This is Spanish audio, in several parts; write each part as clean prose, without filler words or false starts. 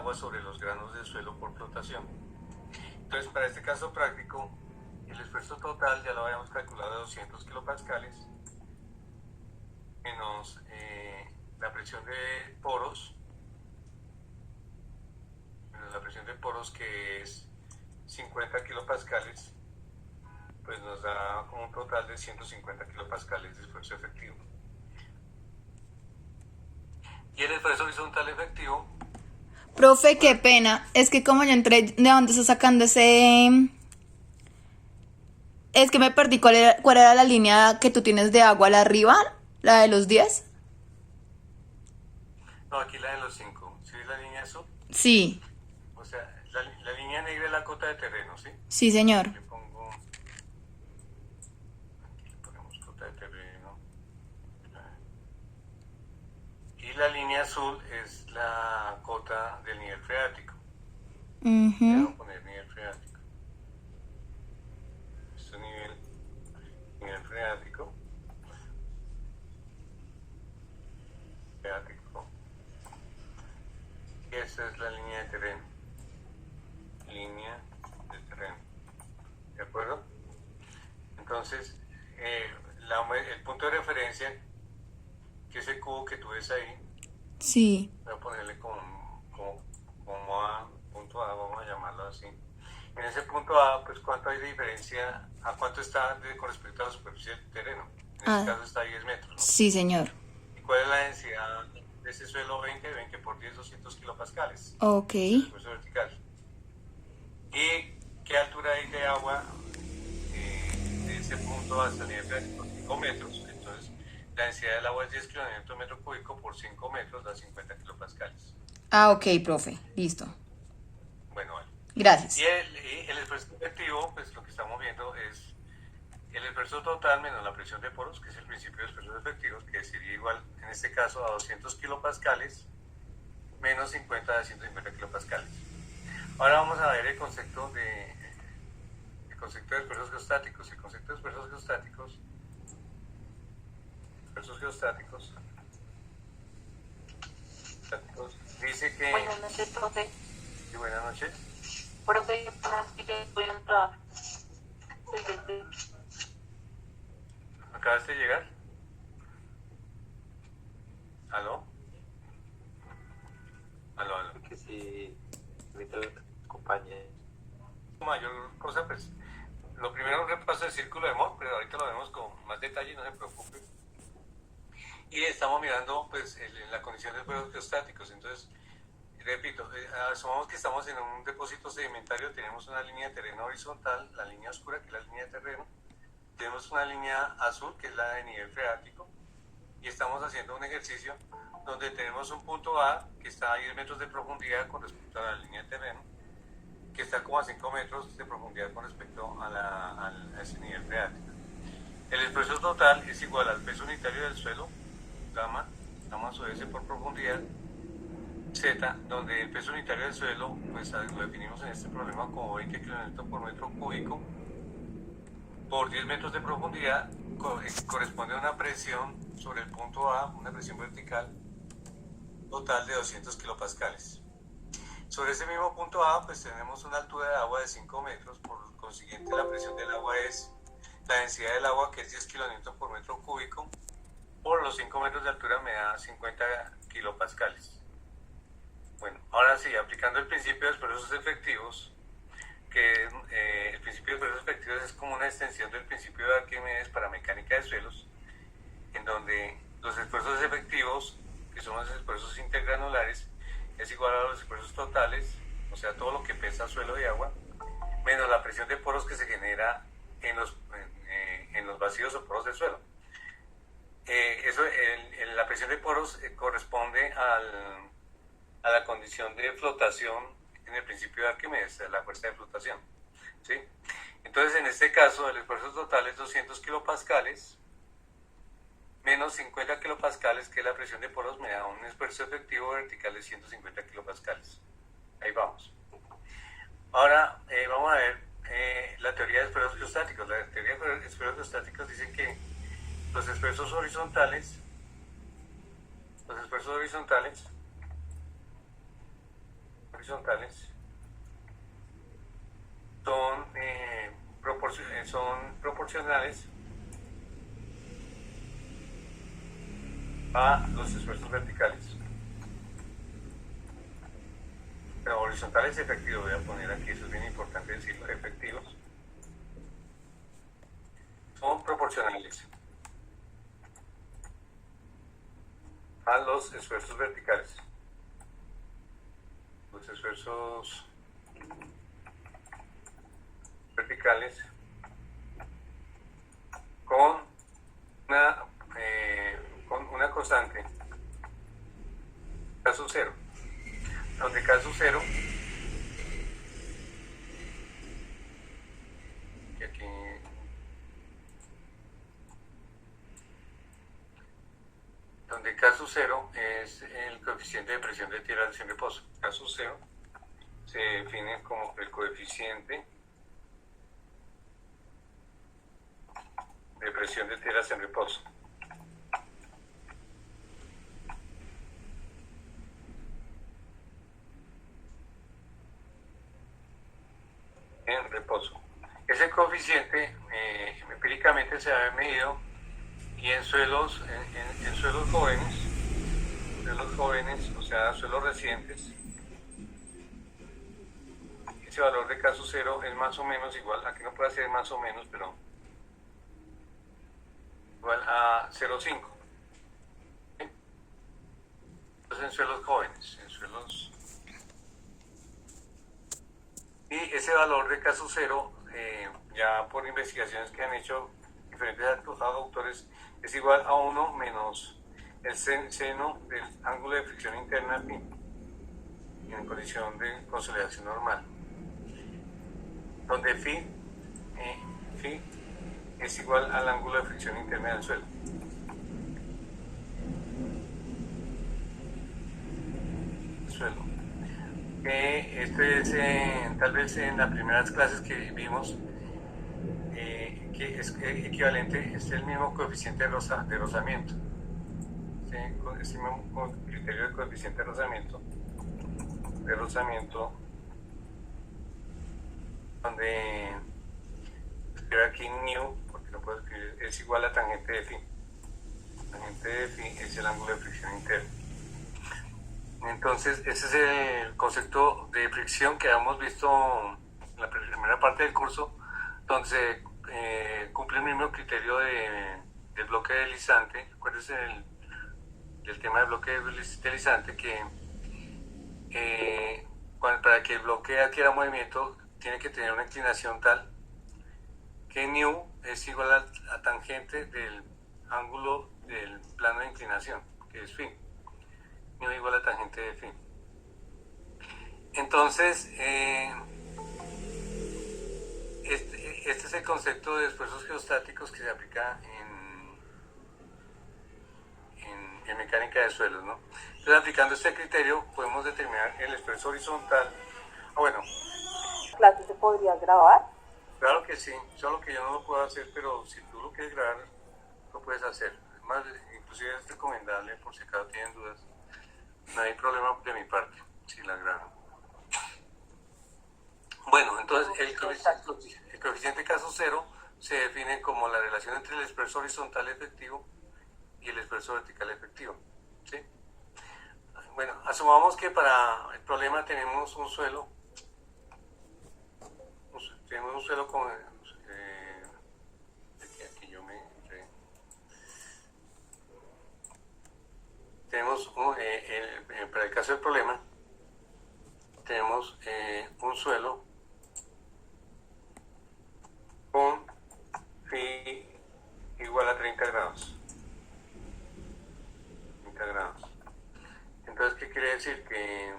agua sobre los granos del suelo por flotación. Entonces, para este caso práctico, el esfuerzo total ya lo habíamos calculado de 200 kilopascales menos la presión de poros, que es 50 kilopascales, pues nos da como un total de 150 kilopascales de esfuerzo efectivo. Y el esfuerzo horizontal efectivo. Profe, qué pena. Es que como yo entré, ¿de dónde está sacando ese...? Es que me perdí. ¿Cuál era la línea que tú tienes de agua? ¿La arriba? ¿La de los 10? No, aquí la de los 5. ¿Sí ves la línea azul? Sí. O sea, la línea negra es la cota de terreno, ¿sí? Sí, señor. Le pongo... Aquí le ponemos cota de terreno. Y la línea azul es la cota del nivel freático. Voy a poner nivel freático. Esto es nivel freático. Y esta es la línea de terreno. Línea de terreno. ¿De acuerdo? Entonces, el punto de referencia, que es el cubo que tú ves ahí, Sí. voy a ponerle como A, punto A, vamos a llamarlo así. En ese punto A, pues cuánto hay de diferencia, a cuánto está con respecto a la superficie del terreno. En este caso está a 10 metros, ¿no? Sí, señor. ¿Y cuál es la densidad de ese suelo? 20 por 10, 200 kilopascales. Ok. El esfuerzo vertical. ¿Y qué altura hay de agua de ese punto hasta el nivel freático? 5 metros. Entonces, la densidad del agua es 10 kilonewton metro cúbico por 5 metros, da 50 kilopascales. Ah, ok, profe. Listo. Bueno, vale. Gracias. Y el esfuerzo efectivo, pues lo que estamos viendo es el esfuerzo total menos la presión de poros, que es el principio de esfuerzos efectivos, que sería igual, en este caso, a 200 kilopascales menos 50 a 150 kilopascales. Ahora vamos a ver el concepto de esfuerzos geostáticos. El concepto de esfuerzos geostáticos dice que... Buenas noches, profe. Sí, buenas noches. Profe, voy a entrar. ¿Acabaste de llegar? ¿Aló? Aló. Que si me acompañe. Mayor cosa, pues, lo primero un repaso del círculo de Mohr, pero ahorita lo vemos con más detalle, no se preocupe. Y estamos mirando, pues, la condición de esfuerzos geostáticos. Entonces, repito, asumamos que estamos en un depósito sedimentario, tenemos una línea de terreno horizontal, la línea oscura, que es la línea de terreno, tenemos una línea azul, que es la de nivel freático, y estamos haciendo un ejercicio donde tenemos un punto A que está a 10 metros de profundidad con respecto a la línea de terreno, que está como a 5 metros de profundidad con respecto a ese nivel freático. El esfuerzo total es igual al peso unitario del suelo, gamma sobre S por profundidad, Z, donde el peso unitario del suelo, pues lo definimos en este problema como 20 kilonewton por metro cúbico por 10 metros de profundidad, corresponde a una presión sobre el punto A, una presión vertical total de 200 kilopascales. Sobre ese mismo punto A, pues tenemos una altura de agua de 5 metros, por consiguiente la presión del agua es la densidad del agua, que es 10 kilonewton por metro cúbico, por los 5 metros de altura me da 50 kilopascales. Bueno, ahora sí, aplicando el principio de esfuerzos efectivos, que el principio de esfuerzos efectivos es como una extensión del principio de Arquímedes para mecánica de suelos, en donde los esfuerzos efectivos, que son los esfuerzos intergranulares, es igual a los esfuerzos totales, o sea, todo lo que pesa suelo y agua, menos la presión de poros que se genera en los vacíos o poros del suelo. La presión de poros corresponde a la condición de flotación en el principio de Arquímedes, la fuerza de flotación, ¿sí? Entonces, en este caso, el esfuerzo total es 200 kilopascales menos 50 kilopascales, que es la presión de poros, me da un esfuerzo efectivo vertical de 150 kilopascales. Ahí vamos. Ahora vamos a ver la teoría de esfuerzos geostáticos. La teoría de esfuerzos geostáticos dice que los esfuerzos horizontales horizontales son proporcionales a los esfuerzos verticales. Pero horizontales efectivos, voy a poner aquí, eso es bien importante decirlo, efectivos, son proporcionales a los esfuerzos verticales. Los esfuerzos verticales con una constante K sub 0, donde K sub 0 y aquí donde K sub 0 es el coeficiente de presión de tierras en reposo. K sub 0 se define como el coeficiente de presión de tierras en reposo. En reposo. Ese coeficiente empíricamente se ha medido y en suelos jóvenes, o sea, suelos recientes, ese valor de K sub 0 es más o menos igual, aquí no puede ser más o menos, pero igual a 0,5. Entonces en suelos jóvenes, y ese valor de K sub 0, ya por investigaciones que han hecho diferentes autores, es igual a 1 menos el seno del ángulo de fricción interna phi, en condición de consolidación normal, donde phi es igual al ángulo de fricción interna del suelo. Este es tal vez en las primeras clases que vimos, que es equivalente, es el mismo coeficiente de rozamiento, ¿sí? Es el mismo criterio de coeficiente de rozamiento, donde escribo aquí nu, porque no puedo escribir, es igual a tangente de phi. Tangente de phi es el ángulo de fricción interno. Entonces, ese es el concepto de fricción que hemos visto en la primera parte del curso, donde se cumple el mismo criterio del bloque deslizante. Acuérdense del tema del bloque deslizante, que para que el bloque adquiera movimiento tiene que tener una inclinación tal que nu es igual a tangente del ángulo del plano de inclinación, que es phi. Nu igual a tangente de phi. Entonces, este es el concepto de esfuerzos geostáticos que se aplica en mecánica de suelos, ¿no? Entonces, aplicando este criterio, podemos determinar el esfuerzo horizontal. Bueno. ¿Clase se podría grabar? Claro que sí, solo que yo no lo puedo hacer, pero si tú lo quieres grabar, lo puedes hacer. Además, inclusive es recomendable, por si acaso tienen dudas. No hay problema de mi parte, si la grabo. Bueno, entonces el coeficiente K sub 0 se define como la relación entre el esfuerzo horizontal efectivo y el esfuerzo vertical efectivo, ¿sí? Bueno, asumamos que para el problema tenemos un suelo con... aquí yo me... Tenemos, para el caso del problema, tenemos un suelo con phi igual a 30 grados. 30 grados. Entonces, ¿qué quiere decir? Que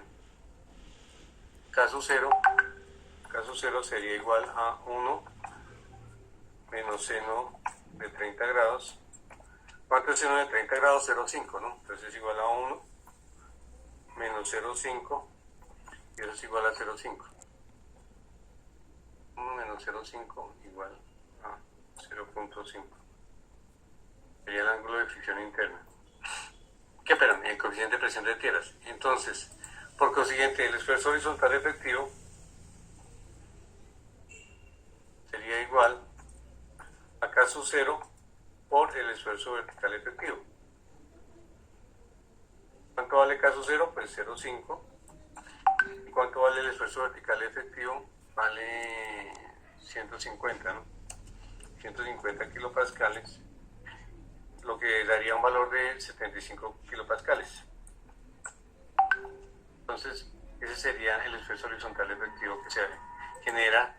K sub 0 sería igual a 1 menos seno de 30 grados. ¿Cuánto es seno de 30 grados? 0,5, ¿no? Entonces es igual a 1 menos 0,5 y eso es igual a 0,5. 1 menos 0,5 igual a 0,5. Sería el ángulo de fricción interna. Perdón, el coeficiente de presión de tierras. Entonces, Por consiguiente, el esfuerzo horizontal efectivo sería igual a K sub 0 por el esfuerzo vertical efectivo. ¿Cuánto vale K sub 0? Pues 0,5. ¿Y cuánto vale el esfuerzo vertical efectivo? Vale 150, ¿no? 150 kilopascales, lo que daría un valor de 75 kilopascales. Entonces, ese sería el esfuerzo horizontal efectivo que se genera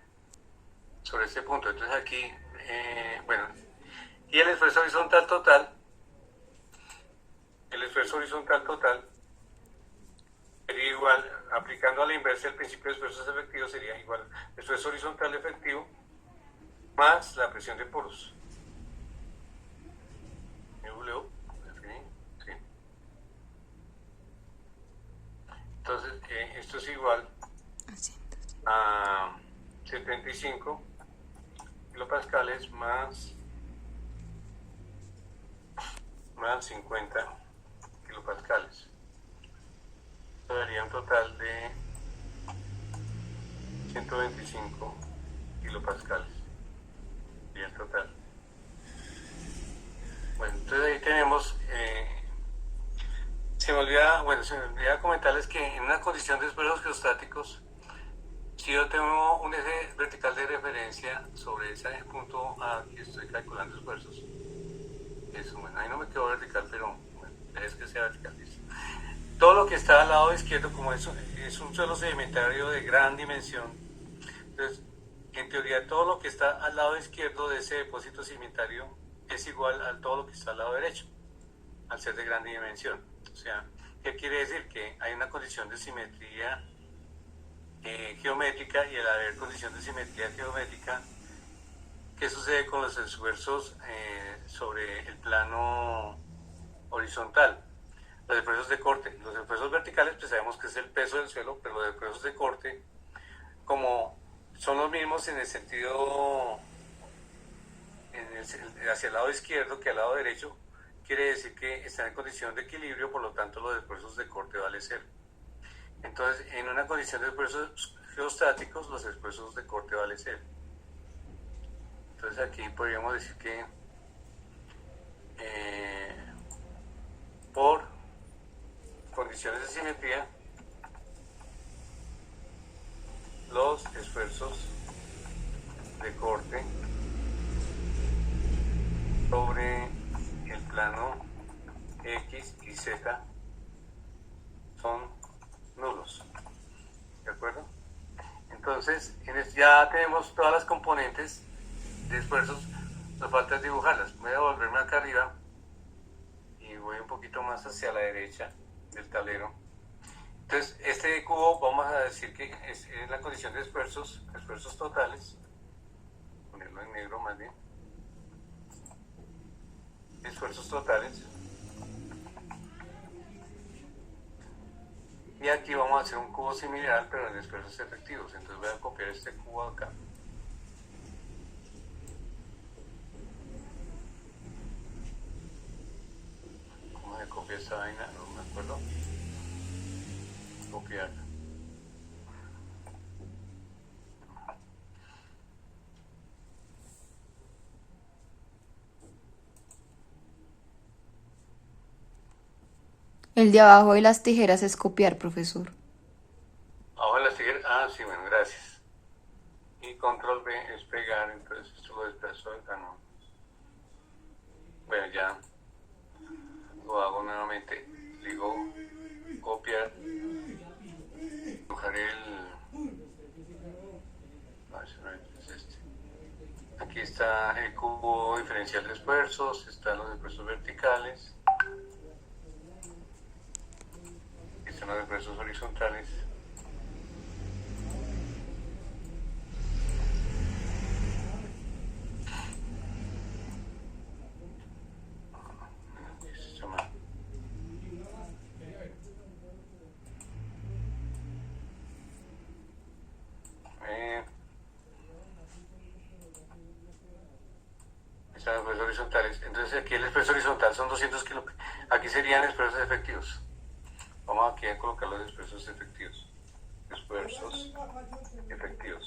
sobre este punto. Entonces aquí, bueno, y el esfuerzo horizontal total sería igual, aplicando a la inversa el principio de esfuerzos efectivos, sería igual esfuerzo horizontal efectivo más la presión de poros. Sí. Entonces, esto es igual a 75 kilopascales más 50 kilopascales. Esto daría un total de 125 kilopascales. Y el total. Bueno, entonces ahí tenemos, se me olvida comentarles que en una condición de esfuerzos geostáticos, si yo tengo un eje vertical de referencia sobre ese punto A que estoy calculando esfuerzos, eso, bueno, ahí no me quedó vertical, pero bueno, es que sea vertical, listo. Todo lo que está al lado izquierdo, como eso es un suelo sedimentario de gran dimensión, entonces, en teoría, todo lo que está al lado izquierdo de ese depósito sedimentario es igual a todo lo que está al lado derecho, al ser de gran dimensión. O sea, ¿qué quiere decir? Que hay una condición de simetría geométrica, y al haber condición de simetría geométrica, ¿qué sucede con los esfuerzos sobre el plano horizontal? Los esfuerzos de corte. Los esfuerzos verticales, pues sabemos que es el peso del suelo, pero los esfuerzos de corte, como son los mismos en el sentido hacia el lado izquierdo que al lado derecho, quiere decir que están en condición de equilibrio, por lo tanto los esfuerzos de corte valen 0. Entonces, en una condición de esfuerzos geostáticos, los esfuerzos de corte valen 0. Entonces aquí podríamos decir que por condiciones de simetría, los esfuerzos de corte sobre el plano X y Z son nulos, ¿de acuerdo? Entonces, ya tenemos todas las componentes de esfuerzos, nos falta dibujarlas. Voy a volverme acá arriba y voy un poquito más hacia la derecha del tablero. Entonces, este cubo vamos a decir que es la condición de esfuerzos totales, ponerlo en negro más bien, esfuerzos totales, y aquí vamos a hacer un cubo similar pero en esfuerzos efectivos. Entonces voy a copiar este cubo acá, ¿cómo se copia esta vaina? No me acuerdo. Copiar. El de abajo de las tijeras es copiar, profesor. Abajo de las tijeras, sí, bueno, gracias. Y control B es pegar, entonces esto lo desplazo acá, no. Bueno, ya lo hago nuevamente. Digo copiar, dibujar aquí está el cubo diferencial de esfuerzos, están los esfuerzos verticales, están los esfuerzos horizontales. Están los esfuerzos horizontales. Entonces aquí el esfuerzo horizontal son 200 kilos. Aquí serían esfuerzos efectivos. Vamos aquí a colocar los esfuerzos efectivos. Esfuerzos efectivos.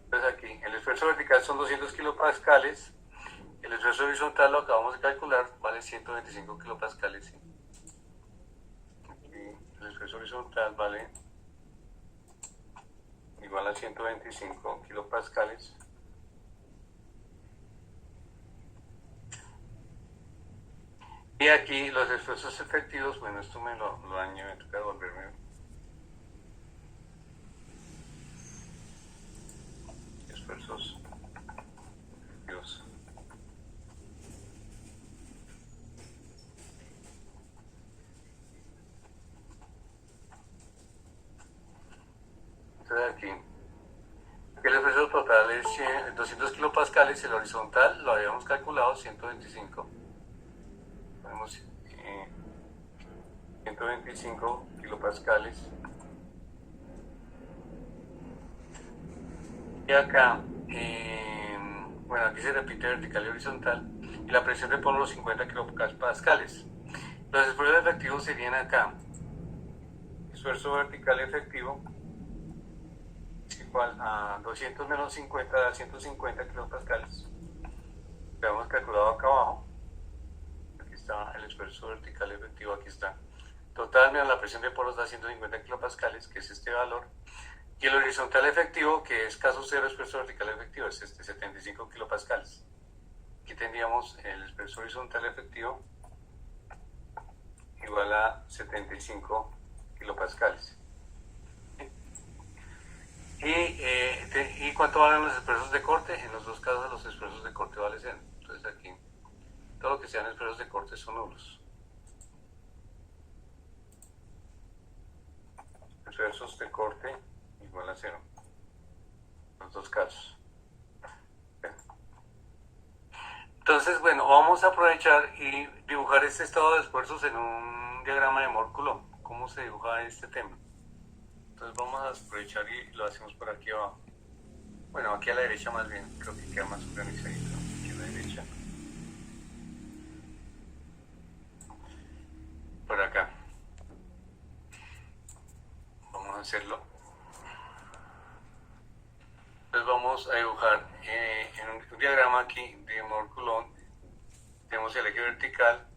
Entonces aquí, el esfuerzo vertical son 200 kilopascales. El esfuerzo horizontal lo acabamos de calcular, vale 125 kilopascales. ¿Sí? Aquí, el esfuerzo horizontal vale igual a 125 kilopascales. Y aquí los esfuerzos efectivos, bueno, esto me lo daño, me toca devolverme. Esfuerzos efectivos. Entonces aquí, el esfuerzo total es 200 kilopascales, el horizontal lo habíamos calculado 125. Ponemos 125 kilopascales. Y acá, bueno, aquí se repite vertical y horizontal. Y la presión de polo 50 kilopascales. Los esfuerzos efectivos serían acá. Esfuerzo vertical efectivo es igual a 200 menos 50 da 150 kilopascales. Lo hemos calculado acá abajo. Aquí está el esfuerzo vertical efectivo, aquí está. Total menos la presión de polos da 150 kilopascales, que es este valor. Y el horizontal efectivo, que es caso cero esfuerzo vertical efectivo, es este 75 kilopascales. Aquí tendríamos el esfuerzo horizontal efectivo igual a 75 kilopascales. ¿Y cuánto valen los esfuerzos de corte? En los dos casos los esfuerzos de corte valen 0. Entonces aquí todo lo que sean esfuerzos de corte son nulos. Esfuerzos de corte igual a 0. Los dos casos. Entonces, bueno, vamos a aprovechar y dibujar este estado de esfuerzos en un diagrama de Mohr-Coulomb. ¿Cómo se dibuja este tema? Entonces vamos a aprovechar y lo hacemos por aquí abajo. Bueno, aquí a la derecha más bien, creo que queda más organizadito. Aquí a la derecha. Por acá. Vamos a hacerlo. Entonces vamos a dibujar en un diagrama aquí de Mohr-Coulomb. Tenemos el eje vertical.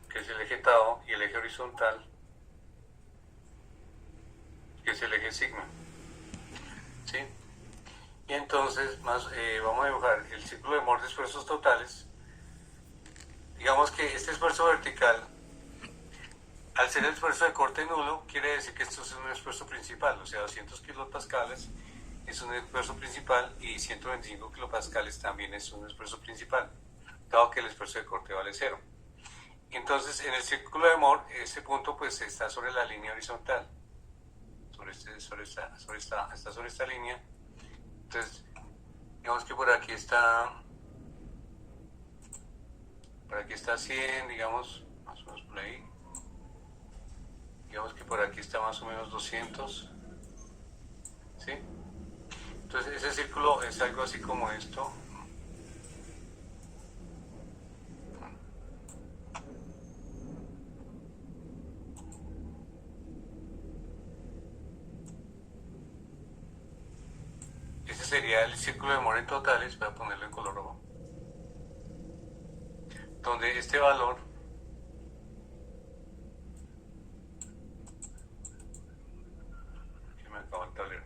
Que es el eje tau, y el eje horizontal, que es el eje sigma. ¿Sí? Y entonces vamos a dibujar el círculo de Mohr de esfuerzos totales. Digamos que este esfuerzo vertical, al ser el esfuerzo de corte nulo, quiere decir que esto es un esfuerzo principal, o sea, 200 kilopascales es un esfuerzo principal y 125 kilopascales también es un esfuerzo principal, dado que el esfuerzo de corte vale 0. Entonces, en el círculo de Mohr, este punto pues está sobre la línea horizontal, está sobre esta línea. Entonces, digamos que por aquí está 100, digamos, más o menos por ahí. Digamos que por aquí está más o menos 200, ¿sí? Entonces, ese círculo es algo así como esto. Ese sería el círculo de Mohr en totales, voy a ponerlo en color rojo, donde este valor que me acabo el tablero,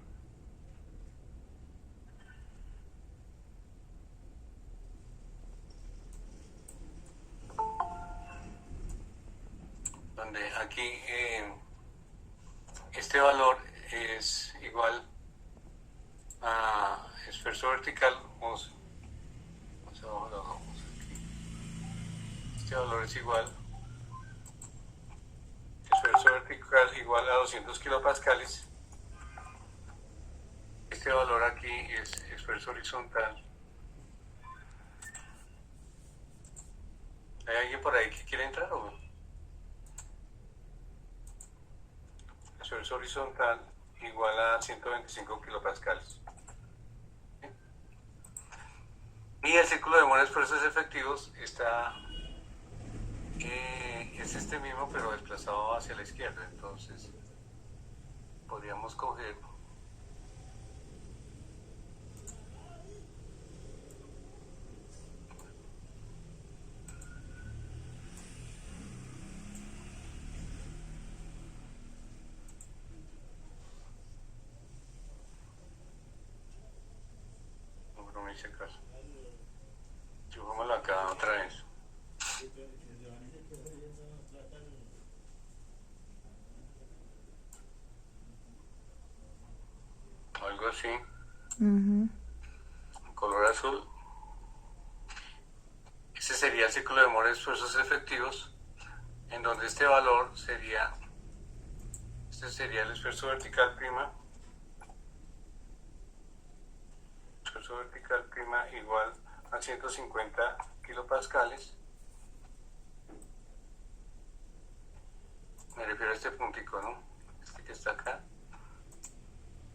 donde aquí este valor es igual a esfuerzo vertical, vamos abajo, este valor es igual esfuerzo vertical igual a 200 kilopascales. Este valor aquí es esfuerzo horizontal. ¿Hay alguien por ahí que quiere entrar o no? Esfuerzo horizontal igual a 125 kilopascales. Y el círculo de mora esfuerzos efectivos es este mismo, pero desplazado hacia la izquierda. Entonces, podríamos coger no me hice caso. Subámoslo acá otra vez. Algo así. Color azul. Ese sería el círculo de mora de esfuerzos efectivos, en donde este valor sería, este sería el esfuerzo vertical prima. Esfuerzo vertical prima igual a 150 kilopascales. Me refiero a este puntico, ¿no? Este que está acá.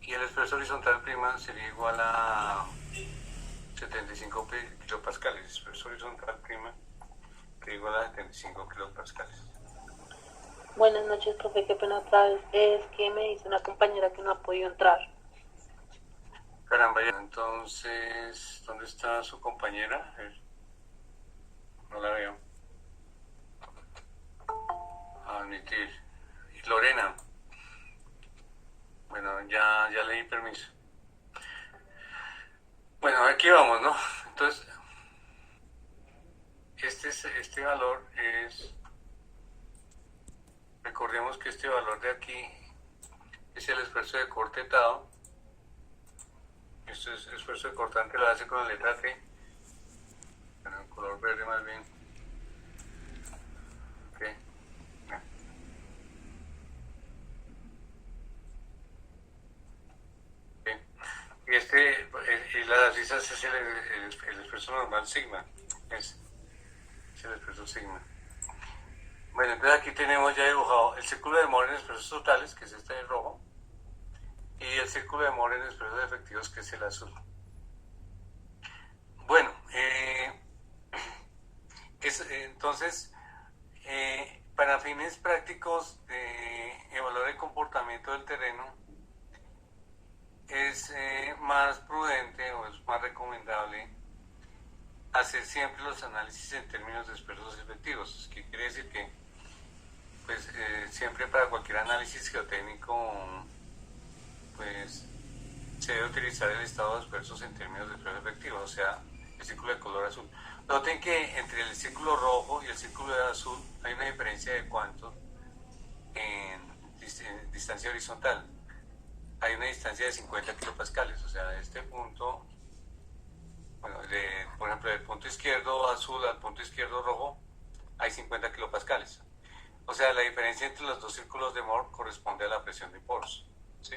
Y el esfuerzo horizontal prima sería igual a 75 kilopascales. Esfuerzo horizontal prima sería igual a 75 kilopascales. Buenas noches, profe, qué pena otra vez. Es que me dice una compañera que no ha podido entrar. Caramba, ya. Entonces, ¿dónde está su compañera? No la veo. Admitir. Y Lorena. Bueno, ya le di permiso. Bueno, aquí vamos, ¿no? Entonces, este valor es... Recordemos que este valor de aquí es el esfuerzo de cortetado. Esto es esfuerzo de cortante, lo hace con la letra T. Bueno, en color verde más bien. Ok. Y las risas es el esfuerzo normal sigma. Es el esfuerzo sigma. Bueno, entonces aquí tenemos ya dibujado el círculo de Mohr en esfuerzos totales, que es este de rojo, y el círculo de Mohr en esfuerzos efectivos, que es el azul. Bueno, entonces, para fines prácticos de evaluar el comportamiento del terreno, es más prudente o es más recomendable hacer siempre los análisis en términos de esfuerzos efectivos. ¿Qué quiere decir? Que pues siempre para cualquier análisis geotécnico pues se debe utilizar el estado de esfuerzos en términos de esfuerzos efectivos, o sea, el círculo de color azul. Noten que entre el círculo rojo y el círculo de azul hay una diferencia de cuánto en distancia horizontal. Hay una distancia de 50 kilopascales, o sea, de este punto, bueno, por ejemplo, del punto izquierdo azul al punto izquierdo rojo, hay 50 kilopascales. O sea, la diferencia entre los dos círculos de Mohr corresponde a la presión de poros, ¿sí?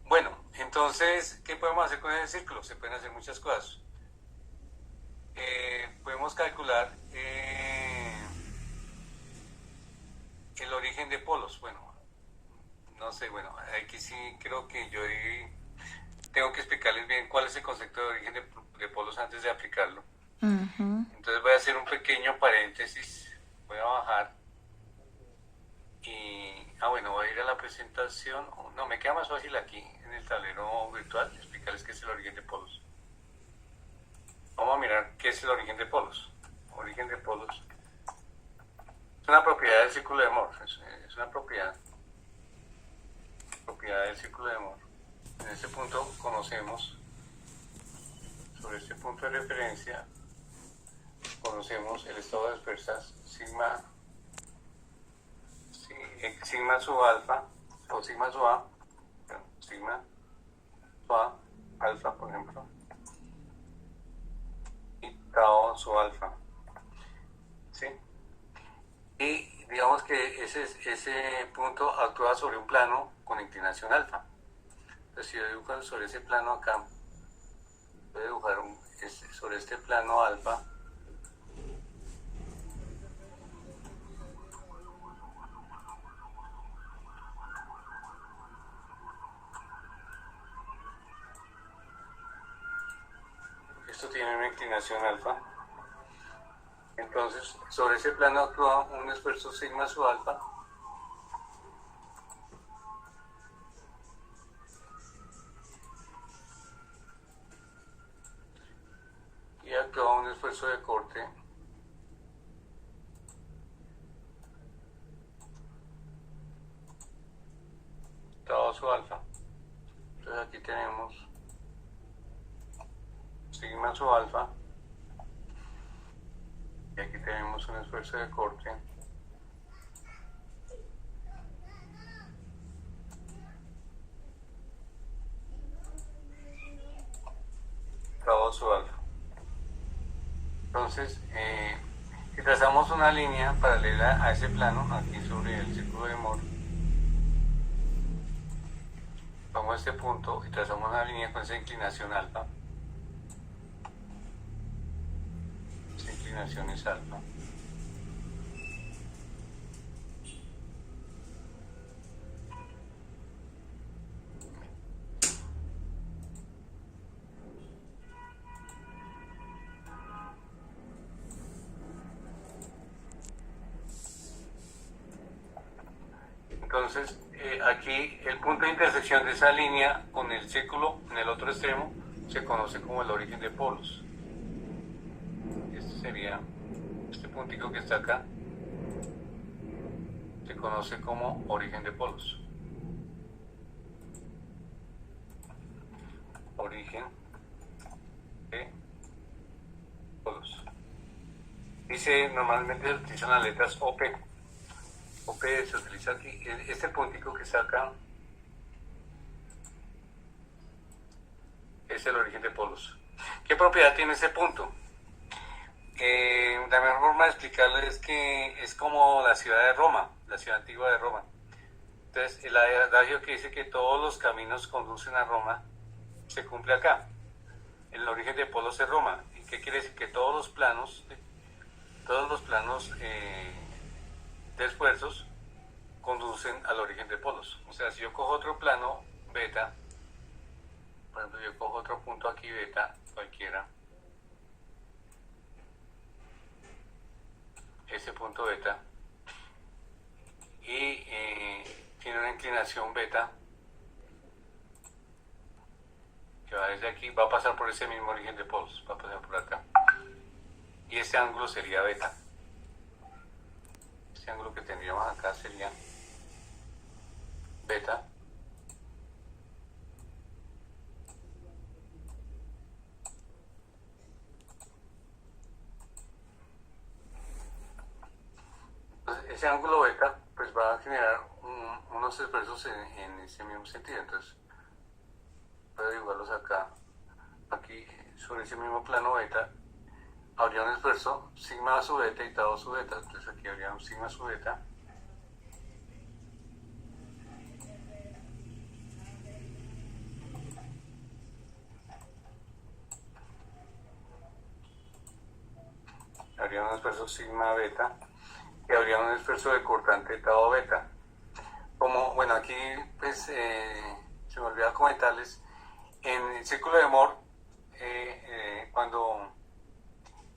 Bueno, entonces, ¿qué podemos hacer con ese círculo? Se pueden hacer muchas cosas. Podemos calcular el origen de polos. Bueno, no sé, bueno, aquí sí creo que yo tengo que explicarles bien cuál es el concepto de origen de polos antes de aplicarlo. Entonces voy a hacer un pequeño paréntesis, voy a bajar y, bueno, voy a ir a la presentación. No, me queda más fácil aquí en el tablero virtual explicarles qué es el origen de polos. Vamos a mirar qué es el origen de polos. Origen de polos es una propiedad del círculo de Mohr, es una propiedad del círculo de Mohr. En este punto conocemos, sobre este punto de referencia, conocemos el estado de fuerzas sigma sub alfa o sigma sub a, sigma sub a alfa, por ejemplo, y tau sub alfa, ¿sí? Y digamos que ese punto actúa sobre un plano con inclinación alfa. Entonces, si yo dibujo sobre ese plano acá, voy a dibujar sobre este plano alfa. Esto tiene una inclinación alfa. Entonces, sobre ese plano actúa un esfuerzo sigma sub alfa. Y actúa un esfuerzo de corte tau sub alfa. Entonces aquí tenemos sigma sub alfa. Y aquí tenemos un esfuerzo de corte tau sub alfa. Entonces, si trazamos una línea paralela a ese plano, aquí sobre el círculo de Mohr, tomamos este punto y trazamos una línea con esa inclinación alfa. Esa inclinación es alfa. Entonces, aquí el punto de intersección de esa línea con el círculo en el otro extremo se conoce como el origen de polos. Este sería, este puntico que está acá, se conoce como origen de polos. Origen de polos. Dice, normalmente se utilizan las letras OP. OP se utiliza aquí, este puntico que está acá es el origen de polos. ¿Qué propiedad tiene ese punto? La mejor forma de explicarlo es que es como la ciudad de Roma, la ciudad antigua de Roma. Entonces, el adagio que dice que todos los caminos conducen a Roma se cumple acá. El origen de polos es Roma. ¿Y qué quiere decir? Que todos los planos de esfuerzos conducen al origen de polos. O sea, si yo cojo otro plano beta, por ejemplo, yo cojo otro punto aquí beta, cualquiera, ese punto beta, y tiene una inclinación beta que va desde aquí, va a pasar por ese mismo origen de polos, va a pasar por acá, y este ángulo sería beta. Este ángulo que tendríamos acá sería beta. Entonces, ese ángulo beta pues va a generar unos esfuerzos en ese mismo sentido. Entonces puedo dibujarlos acá. Aquí sobre ese mismo plano beta habría un esfuerzo sigma sub beta y tau sub beta. Entonces aquí habría un sigma sub beta habría un esfuerzo sigma beta y habría un esfuerzo de cortante tau beta. Como, bueno, aquí pues se me olvidó comentarles, en el círculo de Mohr, cuando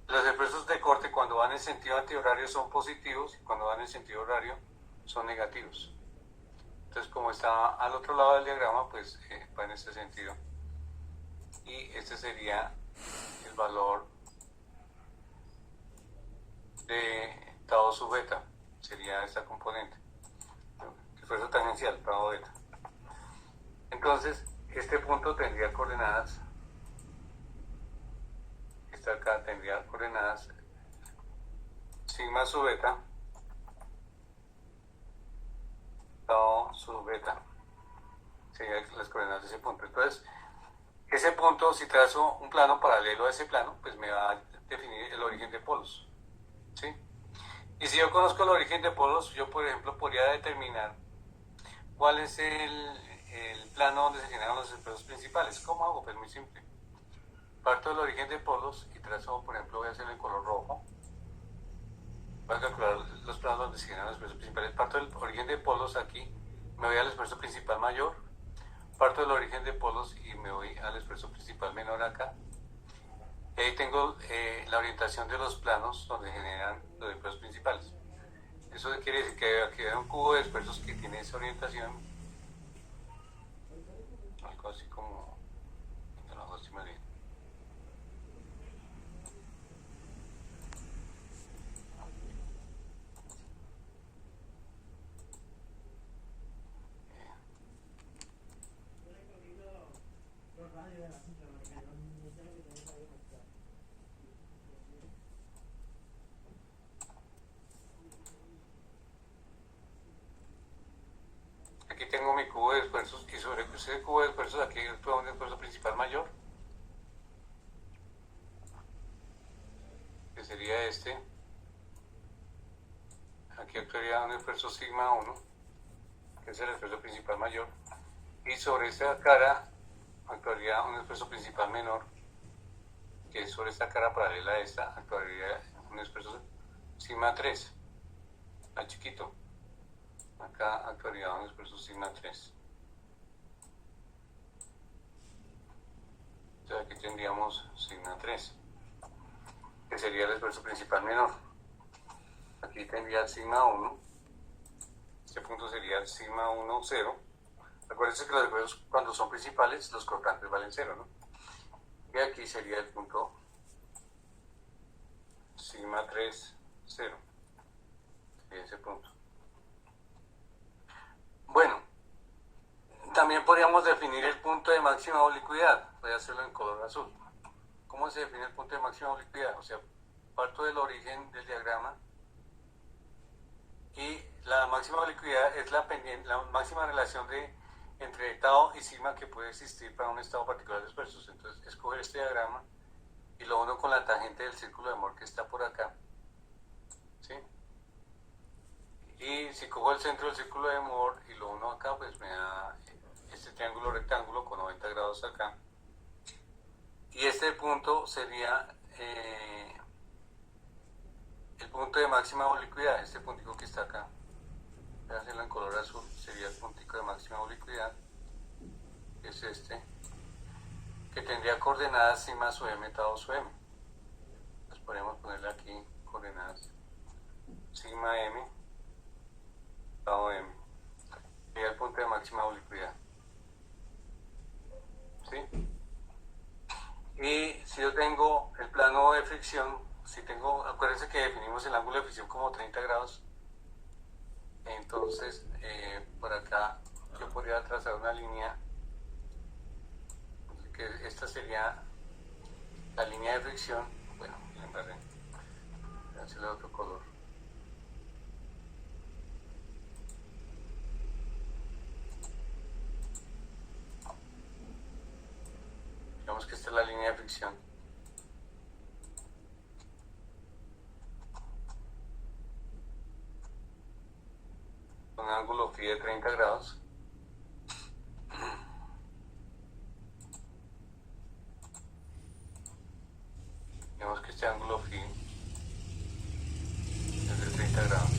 los esfuerzos de corte cuando van en sentido antihorario son positivos y cuando van en sentido horario son negativos. Entonces, como está al otro lado del diagrama, pues va en este sentido. Y este sería el valor de tau sub beta, sería esta componente, el esfuerzo tangencial, tau beta. Entonces, este punto tendría coordenadas, esta acá tendría coordenadas sigma sub beta, tau sub beta, serían las coordenadas de ese punto. Entonces, ese punto, si trazo un plano paralelo a ese plano, pues me va a definir el origen de polos. ¿Sí? Y si yo conozco el origen de polos, yo por ejemplo podría determinar cuál es el plano donde se generan los esfuerzos principales. ¿Cómo hago? Pues muy simple. Parto del origen de polos y trazo, por ejemplo, voy a hacerlo en color rojo. Voy a calcular los planos donde se generan los esfuerzos principales. Parto del origen de polos aquí, me voy al esfuerzo principal mayor. Parto del origen de polos y me voy al esfuerzo principal menor acá. ahí tengo la orientación de los planos donde generan los dispersos principales. Eso quiere decir que aquí hay un cubo de dispersos que tiene esa orientación, algo así como, no, así más bien. Aquí tengo mi cubo de esfuerzos y sobre ese cubo de esfuerzos aquí actúa un esfuerzo principal mayor, que sería este. Aquí actuaría un esfuerzo sigma 1, que es el esfuerzo principal mayor, y sobre esta cara actuaría un esfuerzo principal menor, que sobre esta cara paralela a esta actuaría un esfuerzo sigma 3, más chiquito. Acá actuaría un esfuerzo sigma 3. Entonces aquí tendríamos sigma 3, que sería el esfuerzo principal menor. Aquí tendría el sigma 1. Este punto sería el sigma 1, 0. Acuérdense que los esfuerzos cuando son principales, los cortantes valen 0, ¿no? Y aquí sería el punto sigma 3, 0. Sería ese punto. Bueno, también podríamos definir el punto de máxima oblicuidad. Voy a hacerlo en color azul. ¿Cómo se define el punto de máxima oblicuidad? O sea, parto del origen del diagrama y la máxima oblicuidad es la máxima relación entre tau y sigma que puede existir para un estado particular de esfuerzos. Entonces, escoger este diagrama y lo uno con la tangente del círculo de Mohr que está por acá, ¿sí? Y si cojo el centro del círculo de Mohr y lo uno acá, pues me da este triángulo rectángulo con 90 grados acá. Y este punto sería el punto de máxima oblicuidad, este puntico que está acá. Voy a hacerlo en color azul, sería el puntico de máxima oblicuidad, que es este, que tendría coordenadas sigma su m, tau su m. Entonces podemos ponerle aquí coordenadas sigma m, tau m. Sería el punto de máxima oblicuidad. ¿Sí? Y si yo tengo el plano de fricción, si tengo, acuérdense que definimos el ángulo de fricción como 30 grados, entonces por acá yo podría trazar una línea, que esta sería la línea de fricción. Bueno, la embarré, voy a hacerle otro color. Digamos que esta es la línea de fricción. Un ángulo phi de 30 grados. Digamos que este ángulo phi es de 30 grados.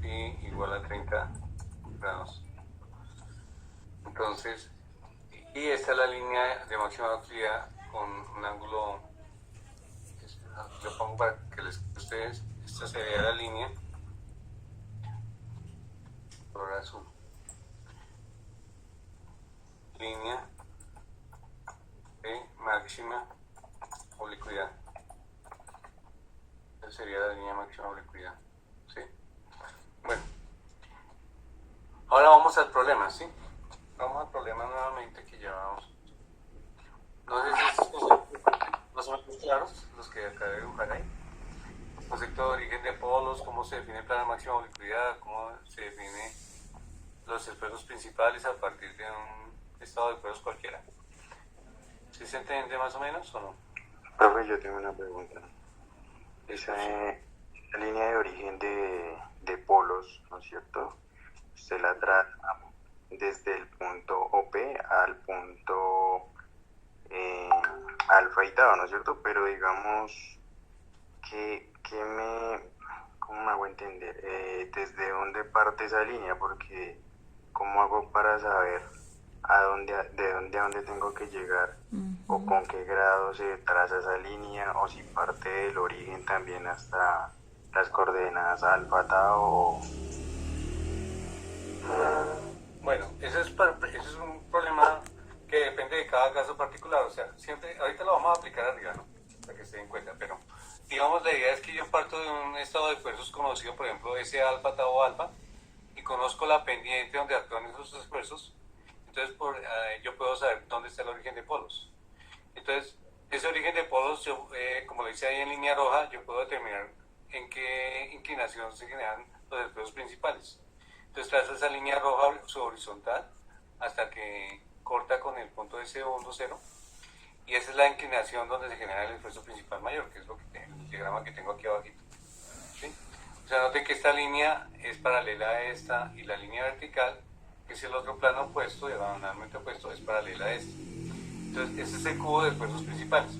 Phi igual a 30 grados. Entonces, y esta es la línea de máxima oblicuidad con un ángulo, lo pongo para que les ustedes, esta sería la línea, color azul, línea de máxima oblicuidad. Esta sería la línea de máxima oblicuidad, ¿sí? Bueno, ahora vamos al problema, ¿sí? Vamos al problema nuevamente que llevamos. No sé si estos conceptos más o menos claros, los que acabé de dibujar ahí. Concepto de origen de polos, cómo se define el plano de máxima oblicuidad, cómo se define los esfuerzos principales a partir de un estado de esfuerzos cualquiera. ¿Sí se entiende más o menos o no? Profe, yo tengo una pregunta. Esa línea de origen de polos, ¿no es cierto? Se la traza desde el punto OP al punto alfa y tau, ¿no es cierto? Pero digamos ¿cómo me hago entender? ¿Desde dónde parte esa línea? Porque ¿cómo hago para saber de dónde tengo que llegar, o con qué grado se traza esa línea, o si parte del origen también hasta las coordenadas alfa, tau, o... Bueno, eso es un problema que depende de cada caso particular. O sea, siempre, ahorita lo vamos a aplicar arriba, ¿no? Para que se den cuenta, pero digamos la idea es que yo parto de un estado de esfuerzos conocido, por ejemplo, S alfa, tau alfa, y conozco la pendiente donde actúan esos esfuerzos. Entonces yo puedo saber dónde está el origen de polos. Entonces, ese origen de polos, yo, como lo hice ahí en línea roja, yo puedo determinar en qué inclinación se generan los esfuerzos principales. Entonces trazo esa línea roja horizontal hasta que corta con el punto de S1, 0, y esa es la inclinación donde se genera el esfuerzo principal mayor, que es lo que el diagrama que tengo aquí abajito. ¿Sí? O sea, noten que esta línea es paralela a esta, y la línea vertical, que es el otro plano opuesto, diagonalmente opuesto, es paralela a este. Entonces, ese es el cubo de esfuerzos principales.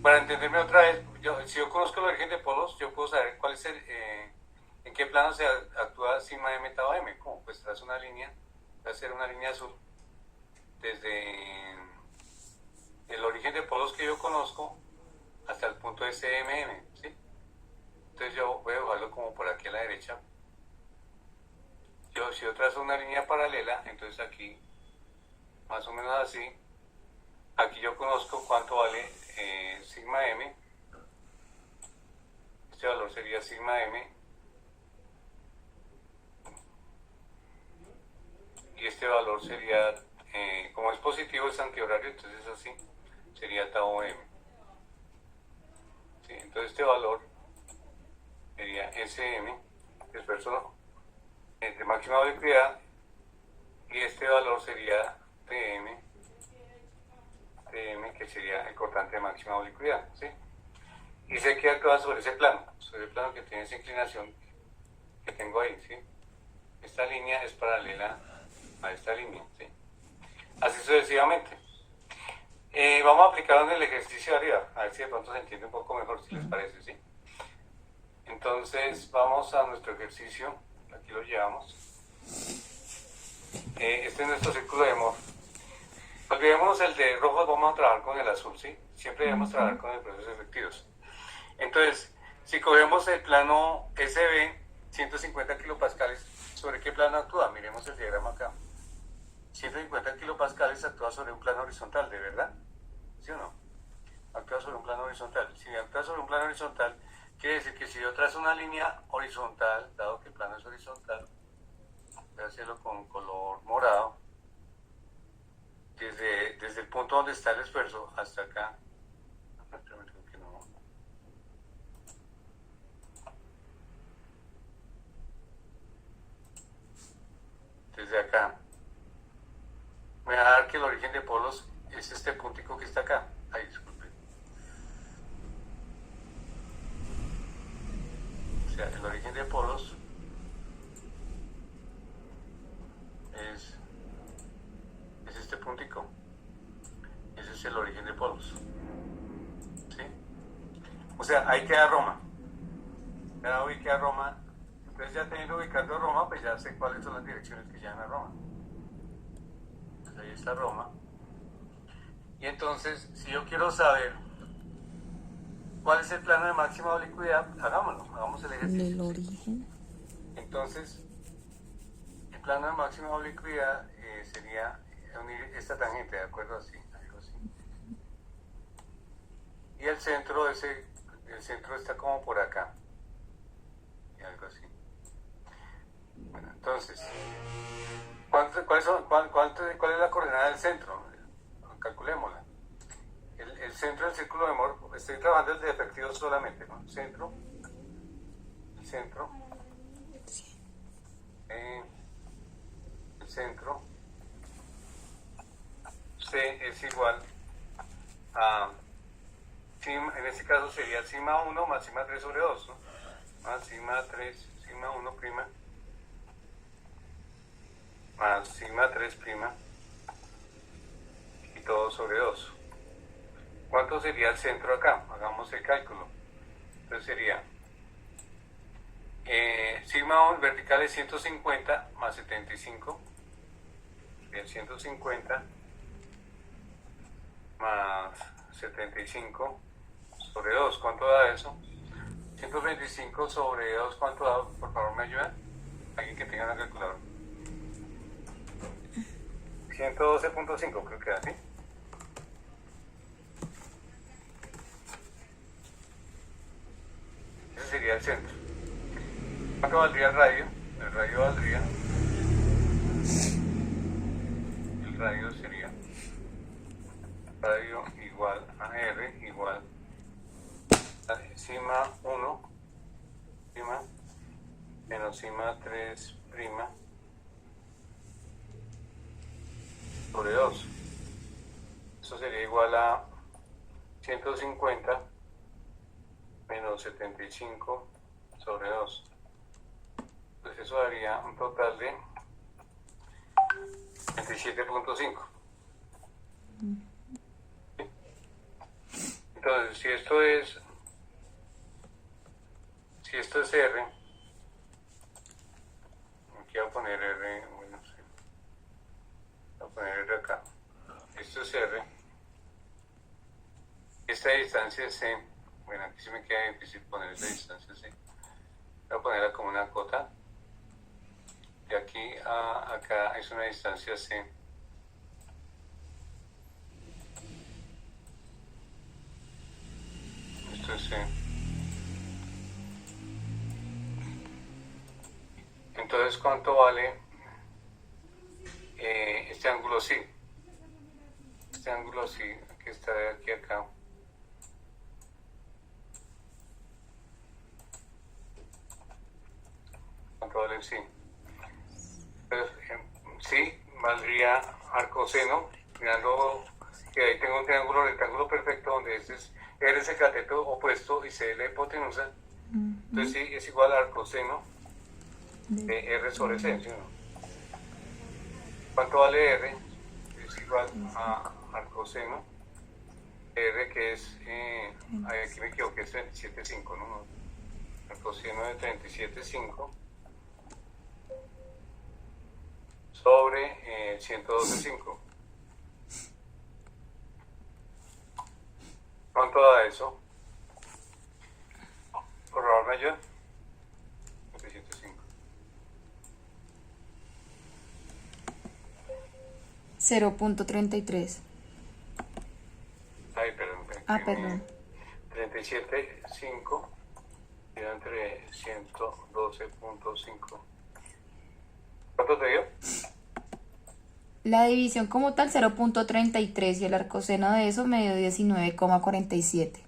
Para entenderme otra vez, si yo conozco el origen de polos, yo puedo saber cuál es en qué plano se actúa sigma m tau m. Como pues trazo una línea, va a ser una línea azul desde el origen de polos que yo conozco hasta el punto de SMM, ¿sí? Entonces yo voy a dibujarlo como por aquí a la derecha. Si yo trazo una línea paralela, entonces aquí, más o menos así, aquí yo conozco cuánto vale sigma m. Este valor sería sigma m. Y este valor sería, como es positivo, es antihorario, entonces así sería tau m. ¿Sí? Entonces este valor sería SM, esfuerzo de máxima oblicuidad, y este valor sería TM, que sería el cortante de máxima oblicuidad. ¿Sí? Y sé que actúa sobre ese plano que tiene esa inclinación que tengo ahí. ¿Sí? Esta línea es paralela a esta línea, ¿sí? Así sucesivamente. Vamos a aplicarlo en el ejercicio de arriba, a ver si de pronto se entiende un poco mejor, si les parece, ¿sí? Entonces vamos a nuestro ejercicio, aquí lo llevamos. Este es nuestro círculo de Mohr. Olvidemos el de rojo, vamos a trabajar con el azul, ¿sí? Siempre debemos trabajar con los procesos efectivos. Entonces, si cogemos el plano SB, 150 kilopascales, ¿sobre qué plano actúa? Miremos el diagrama acá. 150 kilopascales actúa sobre un plano horizontal, ¿de verdad? ¿Sí o no? Actúa sobre un plano horizontal. Si actúa sobre un plano horizontal, quiere decir que si yo trazo una línea horizontal, dado que el plano es horizontal, voy a hacerlo con color morado, desde el punto donde está el esfuerzo hasta acá. Desde acá me va a dar que el origen de polos es este puntico que está acá. Ay, disculpe. O sea, el origen de polos es este puntico. Ese es el origen de polos. ¿Sí? O sea, ahí queda Roma. Ya ubiqué a Roma. Entonces, ya teniendo ubicado Roma, pues ya sé cuáles son las direcciones que llevan a Roma. Entonces, ahí está Roma. Y entonces, si yo quiero saber cuál es el plano de máxima oblicuidad, hagamos el ejercicio. Del origen. Entonces, el plano de máxima oblicuidad sería unir esta tangente, ¿de acuerdo? Así, algo así. Y el centro está como por acá. Y algo así. Bueno, entonces, ¿cuál es la coordenada del centro? Calculémosla. El centro del círculo de Mohr, estoy trabajando el de efectivos solamente, ¿no? El centro, el centro C es igual a, en este caso sería sigma 1 más sigma 3 sobre 2, ¿no? Más sigma 3, sigma 1 prima, más sigma 3 prima, y todo sobre 2. ¿Cuánto sería el centro acá? Hagamos el cálculo. Entonces sería sigma 1 vertical es 150 más 75, el 150 más 75 sobre 2. ¿Cuánto da eso? 125 sobre 2, ¿cuánto da? Por favor, ¿me ayudan? Alguien que tenga la calculadora. 112.5 creo que da, ¿sí? Ese sería el centro. ¿Cuánto valdría el radio? El radio valdría... El radio sería... Radio igual a R igual sigma 1 sigma menos sigma 3 prima sobre 2. Eso sería igual a 150 menos 75 sobre 2. Pues eso daría un total de 27.5. Entonces, si esto es R, aquí voy a poner R, bueno, sí. Voy a poner R acá. Esto es R. Esta distancia es C. Bueno, aquí sí me queda difícil poner esta distancia C. Voy a ponerla como una cota. De aquí a acá es una distancia C. Esto es C. Entonces, ¿cuánto vale este ángulo sí? Este ángulo sí, que está de aquí a acá. ¿Cuánto vale el sí? Pues, sí, valdría arcoseno, mirando que ahí tengo un triángulo rectángulo perfecto donde este es R es el cateto opuesto y C es la hipotenusa. Entonces sí, es igual a arcoseno de R sobre C, ¿sí o no? ¿Cuánto vale R? Es igual a arcoseno R, que es, aquí me equivoqué, es 37.5, ¿no? Arcoseno de 37.5 sobre 112.5. ¿Cuánto da eso? Por favor, ¿me ayudan? 7.5. 0.33. Ay, perdón. Perdón. 37.5 queda entre 112.5. ¿Cuánto te dio? La división como tal 0.33 y el arcoseno de eso me dio 19,47.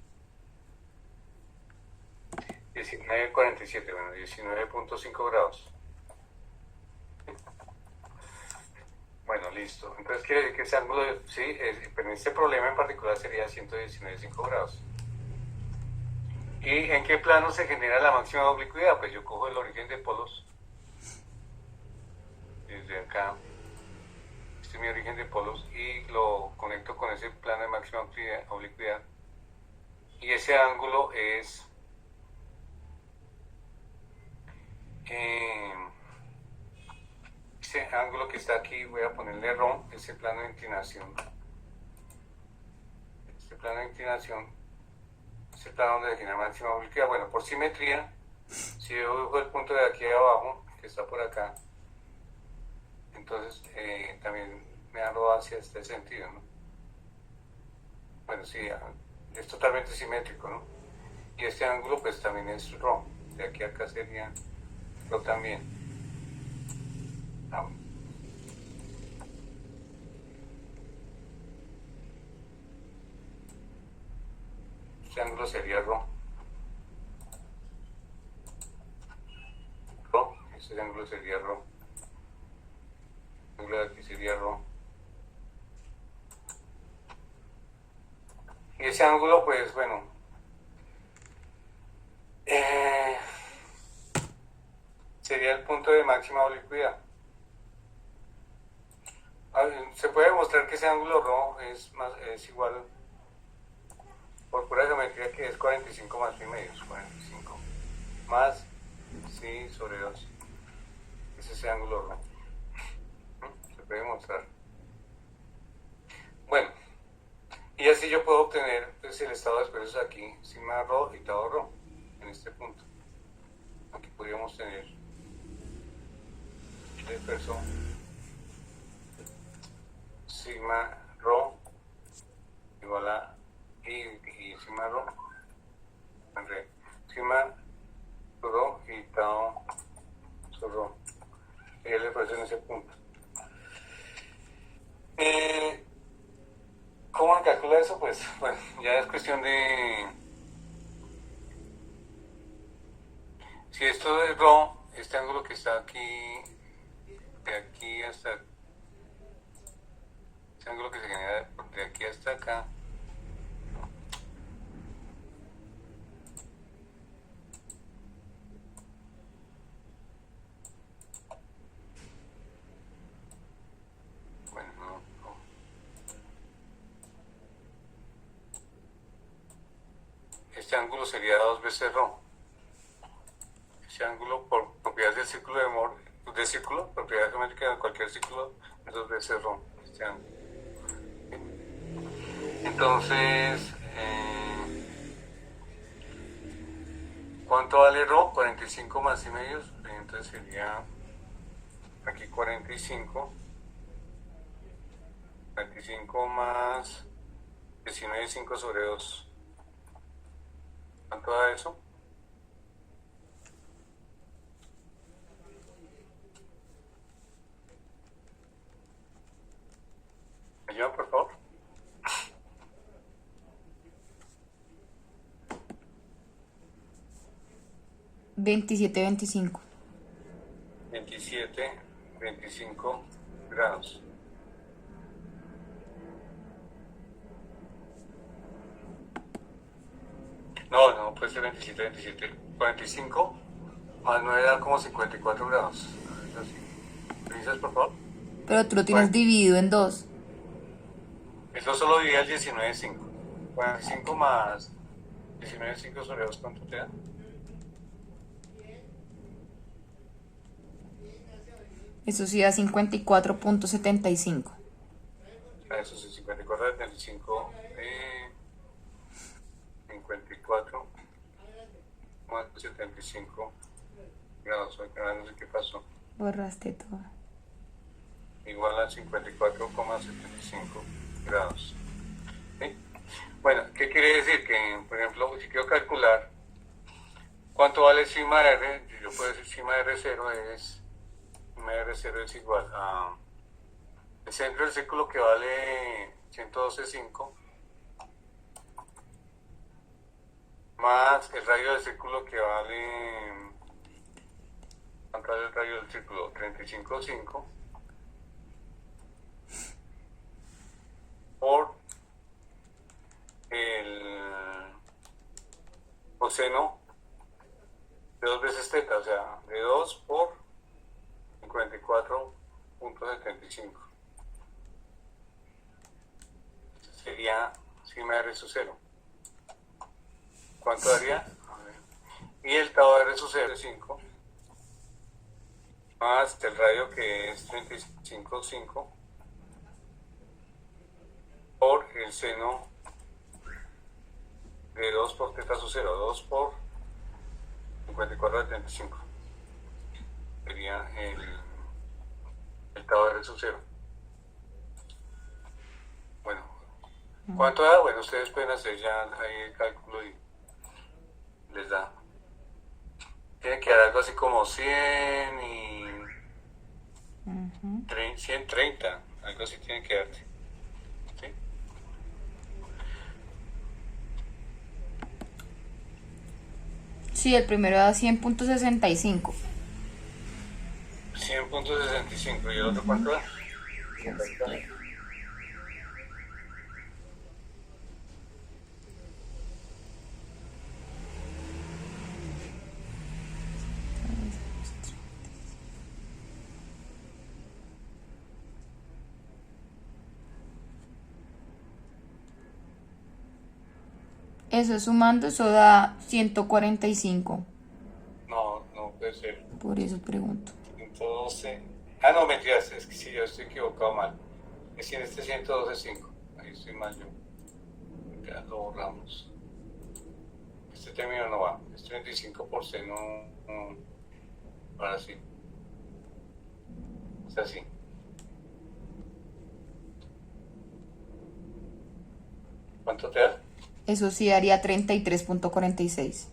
19.47, bueno, 19.5 grados. Bueno, listo. Entonces quiere decir que ese ángulo, sí, pero en este problema en particular sería 119.5 grados. ¿Y en qué plano se genera la máxima oblicuidad? Pues yo cojo el origen de polos. Desde acá. Este es mi origen de polos y lo conecto con ese plano de máxima oblicuidad. Y ese ángulo es... ese ángulo que está aquí, voy a ponerle ρ, ese plano de inclinación. Este plano de inclinación es el plano donde define la máxima oblicuidad. Bueno, por simetría, si yo dibujo el punto de aquí abajo, que está por acá, entonces también me da ρ hacia este sentido, ¿no? Bueno, sí, es totalmente simétrico, ¿no? Y este ángulo pues también es ρ, de aquí a acá sería ρ también. Este ángulo sería ρ. Este ángulo sería ρ. El ángulo de aquí sería ρ. Y ese ángulo, pues bueno, sería el punto de máxima oblicuidad. Se puede demostrar que ese ángulo ρ es igual, por pura geometría, que es 45 más pi medios, 45 más sí sobre 2. Es ese ángulo ρ. Se puede demostrar. así yo puedo obtener pues, el estado de espejos aquí, sigma rho y tau rho, en este punto. Aquí podríamos tener el esfuerzo sigma rho igual a y sigma rho, sigma rho y tau rho. Y el esfuerzo en ese punto. ¿Cómo se calcula eso? Pues bueno, ya es cuestión de... Si esto es rho, este ángulo que está aquí, de aquí hasta... Este ángulo que se genera de aquí hasta acá, bueno, no. Este ángulo sería 2 veces rho. Este ángulo, por propiedades del círculo de Moore, propiedad geométrica de cualquier círculo, es 2 veces rho. Este ángulo. Entonces, ¿cuánto vale rho? 45 más y medios. Entonces sería aquí 45 más 19,5 sobre 2. ¿Cuánto da eso? ¿Me ayudan, por favor? Veintisiete, 25. 27, 25 grados. No puede ser 27, 27. 45 más 9 da como 54 grados. Así. ¿Me dices, por favor? Pero tú lo tienes dividido en 2. Eso solo divide al 19,5. 45 más 19,5 sobre 2, ¿cuánto te da? Eso sí da 54.75. Eso sí, 54, 75, 54 más 75 grados. No sé qué pasó. Borraste todo. Igual a 54,75 grados. ¿Sí? Bueno, ¿qué quiere decir? Que, por ejemplo, si quiero calcular cuánto vale sigma R, yo puedo decir sigma R0 es igual a el centro del círculo, que vale 112,5, más el radio del círculo, que vale... ¿Cuánto vale el radio del círculo? 35,5, por el coseno de 2 veces teta, o sea, de 2 por 54.75. Sería sigma R sub 0. ¿Cuánto daría? Y el tau R sub 0 es 5, más el radio, que es 35,5, por el seno de 2 por teta sub 0, 2 por 54,75. Sería el tau R sub 0. Bueno, ¿cuánto da? Bueno, ustedes pueden hacer ya ahí el cálculo y les da. Tiene que dar algo así como 100 y 130, algo así tiene que darte. ¿Sí? Sí, el primero da 100.65. 100.65. ¿Y el otro cuánto da? Eso sumando, eso da 145. No puede ser. Por eso pregunto. 112. Ah, no, mentiras, es que sí, yo estoy equivocado mal. Es en este 112,5. Ahí estoy mal yo. Ya lo borramos. Este término no va. Es 35 por seno. Ahora sí. Es así. ¿Cuánto te da? Eso sí daría 33.46.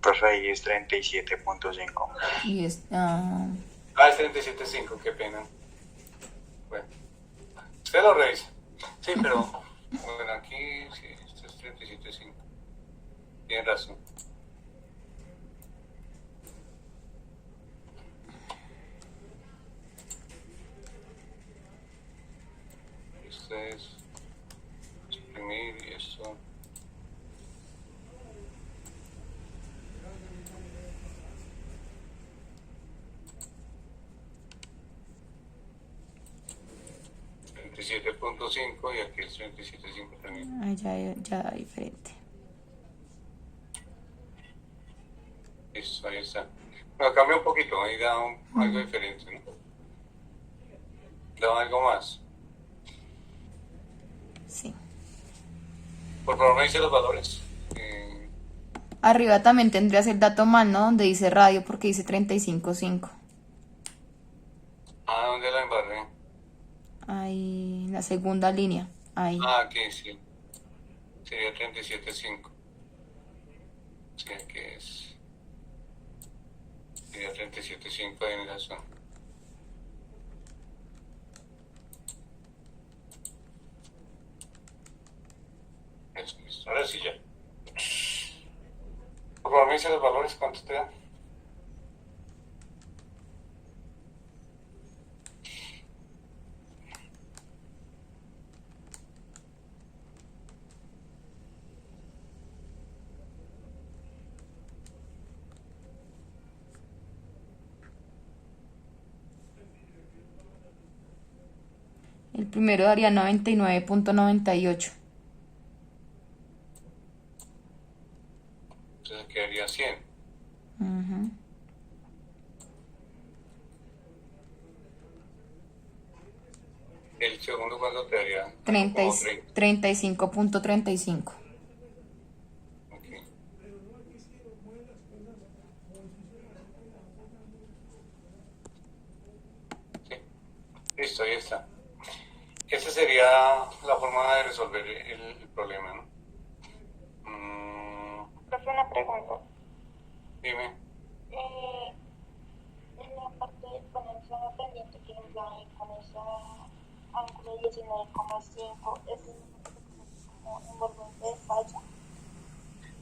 Pues ahí es 37.5. Y es... Es 37.5, qué pena. Bueno, usted lo revisa. Sí, pero bueno, aquí sí, esto es 37.5. Tiene razón. Esto es exprimir y esto. $37.5 y aquí es 37.5 también. ya da diferente. Eso, ahí está. Bueno, cambia un poquito, ahí da algo diferente, ¿no? Da algo más. Sí. Por favor, me dice los valores. Arriba también tendrías el dato mal, ¿no? Donde dice radio porque dice 35.5. ¿Dónde la embarré? Ahí, la segunda línea. Ahí. Aquí sí. Sería 37.5. Sí, aquí es. Sería 37.5 en la zona. Eso, listo. Ahora sí ya. Por favor, me dice los valores, ¿cuánto te dan? El primero daría 99.98. Entonces quedaría 100. Ujú. El segundo, ¿cuánto te daría? Como 35.35. Ok. Sí. Listo, ahí está. Esa sería la forma de resolver el problema, ¿no? Profe, una pregunta. Dime. En la parte de conexión pendiente que nos da con ese ángulo 19,5, ¿es como envolvente de falla?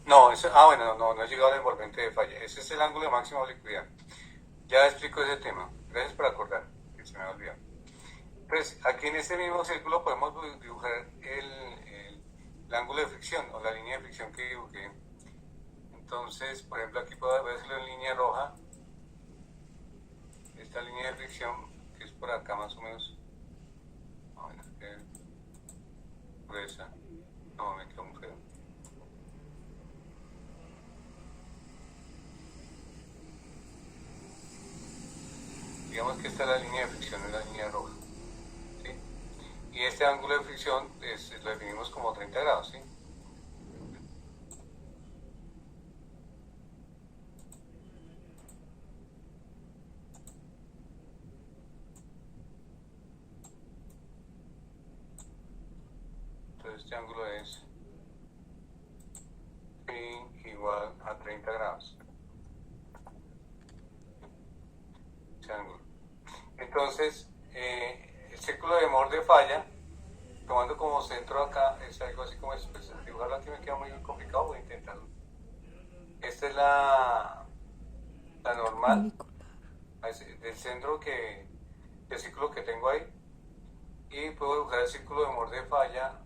No, bueno, no he llegado al envolvente de falla. Ese es el ángulo de máxima oblicuidad. Ya explico ese tema. Gracias por acordar, que se me ha olvidado. Pues aquí en este mismo círculo podemos dibujar el ángulo de fricción o la línea de fricción que dibujé. Entonces, por ejemplo, aquí puedo hacerlo en línea roja. Esta línea de fricción, que es por acá más o menos. Bueno, gruesa. No, me quedó muy feo. Digamos que esta es la línea de fricción, es la línea roja. ¿Sí? Y este ángulo de fricción lo definimos como 30 grados, ¿sí? Entonces este ángulo es igual a 30 grados. Ese ángulo. Entonces, el círculo de Mohr de falla, tomando como centro acá, es algo así como esto. Pues, dibujarlo aquí me queda muy complicado, voy a intentarlo. Esta es la normal del centro del círculo que tengo ahí. Y puedo dibujar el círculo de Mohr de falla.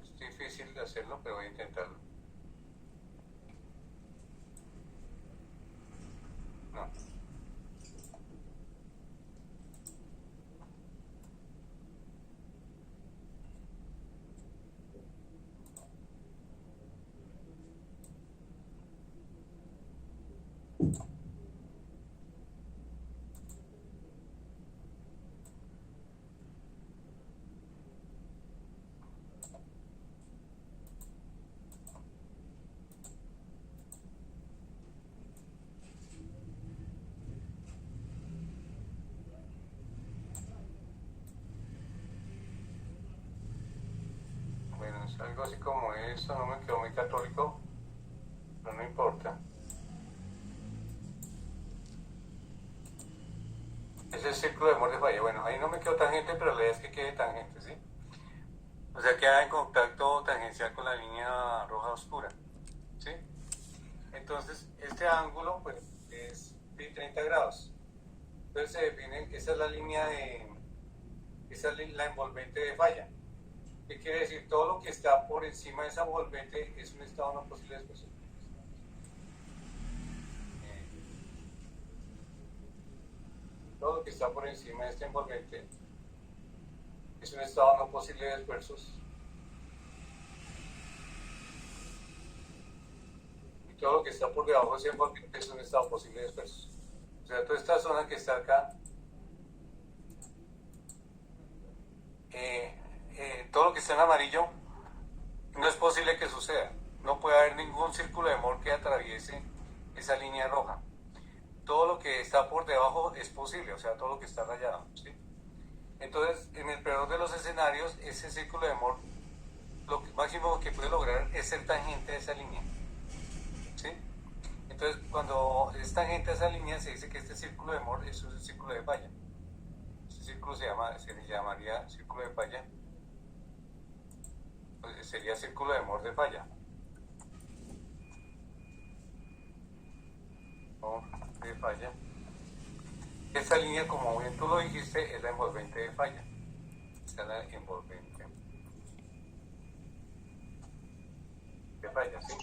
Es difícil de hacerlo, pero voy a intentarlo. No. algo así como esto, no me quedó muy católico, pero no importa. Es el círculo de Mohr de falla. Bueno, ahí no me quedó tangente, pero la idea es que quede tangente, ¿sí? O sea, queda en contacto tangencial con la línea roja oscura, ¿sí? Entonces, este ángulo, pues, es de 30 grados. Entonces se define que esa es la línea de, esa es la envolvente de falla. ¿Qué quiere decir? Todo lo que está por encima de esa envolvente es un estado no posible de expresión. Todo lo que está por encima de esta envolvente es un estado no posible de esfuerzos. Y todo lo que está por debajo de esa envolvente es un estado posible de esfuerzos. O sea, toda esta zona que está acá, todo lo que está en amarillo, no es posible que suceda. No puede haber ningún círculo de Mohr que atraviese esa línea roja. Todo lo que está por debajo es posible, o sea, todo lo que está rayado, ¿sí? Entonces, en el peor de los escenarios, ese círculo de Mohr, lo máximo que puede lograr es ser tangente a esa línea, ¿sí? Entonces, cuando es tangente a esa línea, se dice que este círculo de Mohr es un círculo de falla. Este círculo se le llamaría círculo de falla, pues sería círculo de Mohr de falla. De falla. Esta línea, como bien tú lo dijiste, es la envolvente de falla. Esta es la envolvente de falla, ¿sí?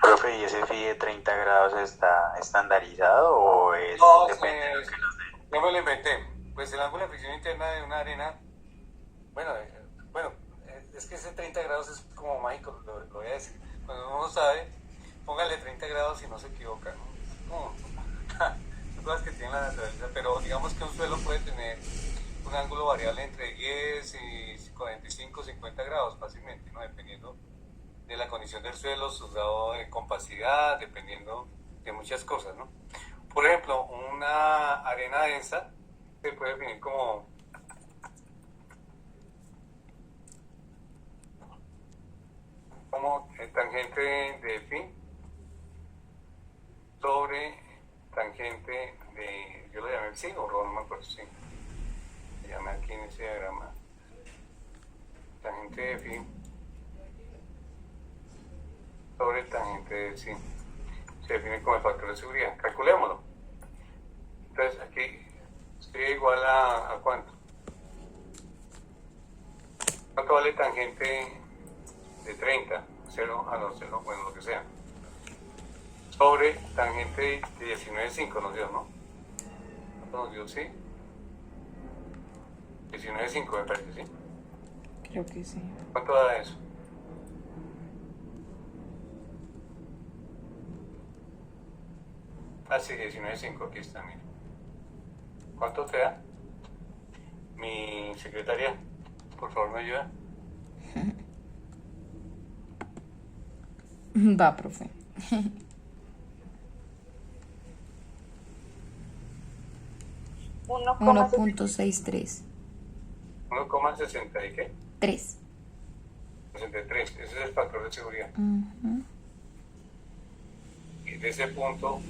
Profe, ¿y ese phi de 30 grados está estandarizado o es No, depende de lo que nos dé? yo me lo inventé. Pues el ángulo de fricción interna de una arena, bueno, es que ese 30 grados es como mágico, lo voy a decir. Cuando uno no sabe, póngale 30 grados y no se equivoca, ¿no? Son cosas que tiene la naturaleza, pero digamos que un suelo puede tener un ángulo variable entre 10 y 45, 50 grados fácilmente, ¿no? Dependiendo de la condición del suelo, su grado de compacidad, dependiendo de muchas cosas, ¿no? Por ejemplo, una arena densa se puede definir como tangente de phi sobre tangente de, yo lo llamé psi o no me acuerdo, sí, se llama aquí en ese diagrama, tangente de phi sobre tangente de psi, se define como el factor de seguridad. Calculémoslo. Entonces aquí sería igual a ¿cuánto? ¿Cuánto vale tangente de 30? 0 a 0, bueno, lo que sea. Sobre tangente de 19,5 nos dio, ¿no? ¿Cuánto nos dio? Sí. 19,5 me parece, ¿sí? Creo que sí. ¿Cuánto da eso? Ah, sí, 19,5, aquí está, mira. ¿Cuánto te da? Mi secretaria, por favor, me ayuda. Va, profe. 1.63. 1,60 y qué? 3. 63, ese es el factor de seguridad. Y de ese punto,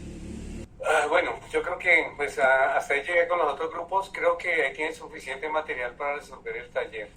bueno, yo creo que pues hasta ahí llegué con los otros grupos. Creo que ahí tienen suficiente material para resolver el taller.